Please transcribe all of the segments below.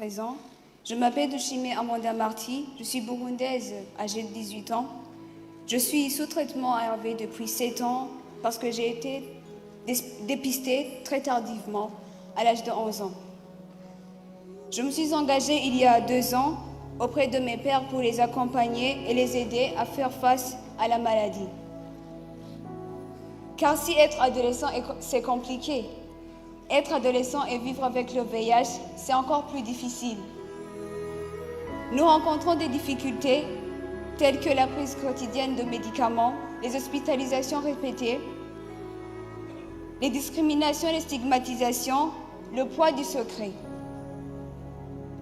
présent. Je m'appelle Dushime Amanda Marty, je suis burundaise, âgée de 18 ans. Je suis sous traitement ARV depuis 7 ans parce que j'ai été dépistée très tardivement, à l'âge de 11 ans. Je me suis engagée il y a 2 ans auprès de mes pairs pour les accompagner et les aider à faire face à la maladie. Car si être adolescent, c'est compliqué, être adolescent et vivre avec le VIH, c'est encore plus difficile. Nous rencontrons des difficultés telles que la prise quotidienne de médicaments, les hospitalisations répétées, les discriminations et les stigmatisations, le poids du secret.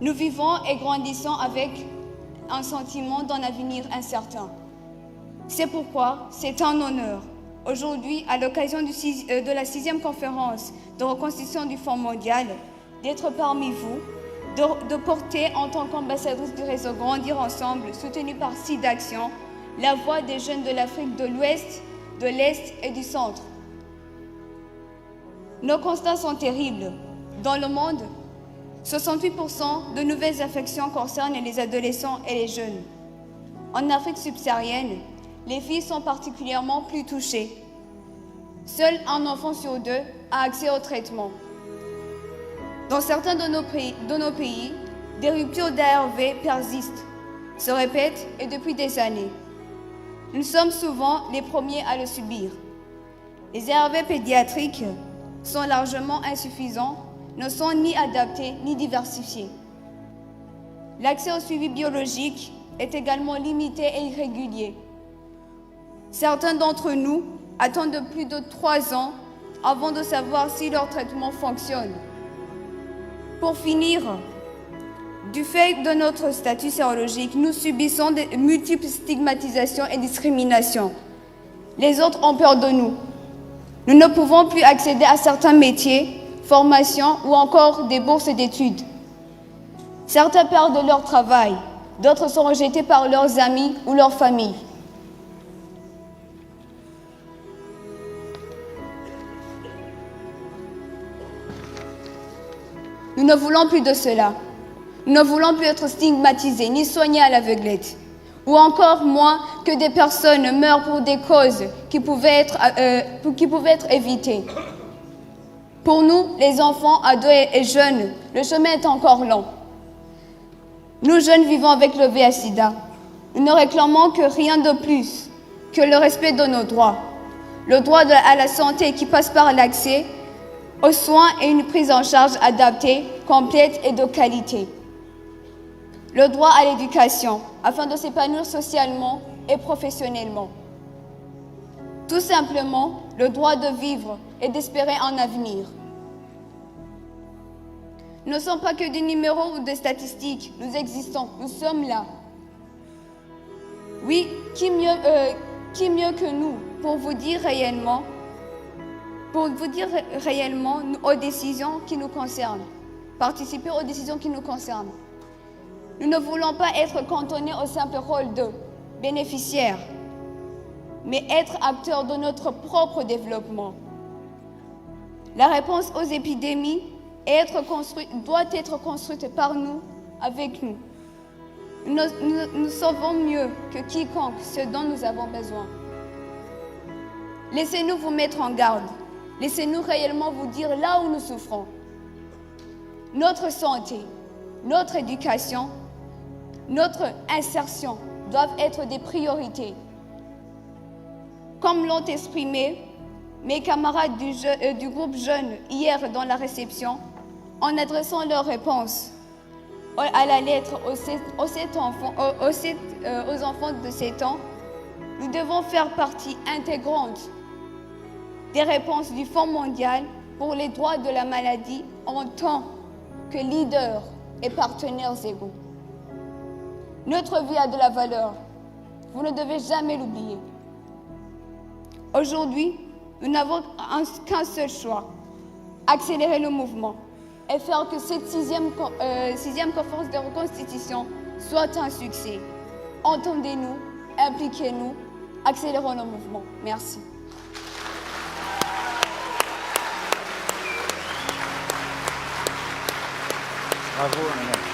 Nous vivons et grandissons avec un sentiment d'un avenir incertain. C'est pourquoi c'est un honneur, aujourd'hui, à l'occasion de la 6e conférence de reconstitution du Fonds mondial, d'être parmi vous, de porter en tant qu'ambassadrice du réseau Grandir Ensemble, soutenu par SIDAction, la voix des jeunes de l'Afrique de l'Ouest, de l'Est et du Centre. Nos constats sont terribles. Dans le monde, 68% de nouvelles infections concernent les adolescents et les jeunes. En Afrique subsaharienne, les filles sont particulièrement plus touchées. Seul un enfant sur 2 a accès au traitement. Dans certains de nos pays, des ruptures d'ARV persistent, se répètent et depuis des années. Nous sommes souvent les premiers à le subir. Les ARV pédiatriques sont largement insuffisants, ne sont ni adaptés ni diversifiés. L'accès au suivi biologique est également limité et irrégulier. Certains d'entre nous attendent plus de 3 ans avant de savoir si leur traitement fonctionne. Pour finir, du fait de notre statut sérologique, nous subissons de multiples stigmatisations et discriminations. Les autres ont peur de nous. Nous ne pouvons plus accéder à certains métiers, formations ou encore des bourses d'études. Certains perdent leur travail, d'autres sont rejetés par leurs amis ou leur famille. Nous ne voulons plus de cela. Nous ne voulons plus être stigmatisés ni soignés à l'aveuglette. Ou encore moins que des personnes meurent pour des causes qui pouvaient être évitées. Pour nous, les enfants, ados et jeunes, le chemin est encore long. Nous, jeunes, vivons avec le VIH/SIDA. Nous ne réclamons que rien de plus que le respect de nos droits. Le droit à la santé qui passe par l'accès aux soins et une prise en charge adaptée, complète et de qualité. Le droit à l'éducation, afin de s'épanouir socialement et professionnellement. Tout simplement, le droit de vivre et d'espérer un avenir. Nous ne sommes pas que des numéros ou des statistiques, nous existons, nous sommes là. Oui, qui mieux que nous pour vous dire réellement aux décisions qui nous concernent, participer aux décisions qui nous concernent. Nous ne voulons pas être cantonnés au simple rôle de bénéficiaires, mais être acteurs de notre propre développement. La réponse aux épidémies doit être construite par nous, avec nous. Nous savons mieux que quiconque ce dont nous avons besoin. Laissez-nous vous mettre en garde. Laissez-nous réellement vous dire là où nous souffrons. Notre santé, notre éducation, notre insertion doivent être des priorités. Comme l'ont exprimé mes camarades du groupe Jeunes hier dans la réception, en adressant leurs réponses à la lettre aux enfants de 7 ans, nous devons faire partie intégrante des réponses du Fonds mondial pour les droits de la maladie en tant que leaders et partenaires égaux. Notre vie a de la valeur. Vous ne devez jamais l'oublier. Aujourd'hui, nous n'avons qu'un seul choix, accélérer le mouvement et faire que cette 6e conférence de reconstitution soit un succès. Entendez-nous, impliquez-nous, accélérons le mouvement. Merci. Bravo, Emmanuel.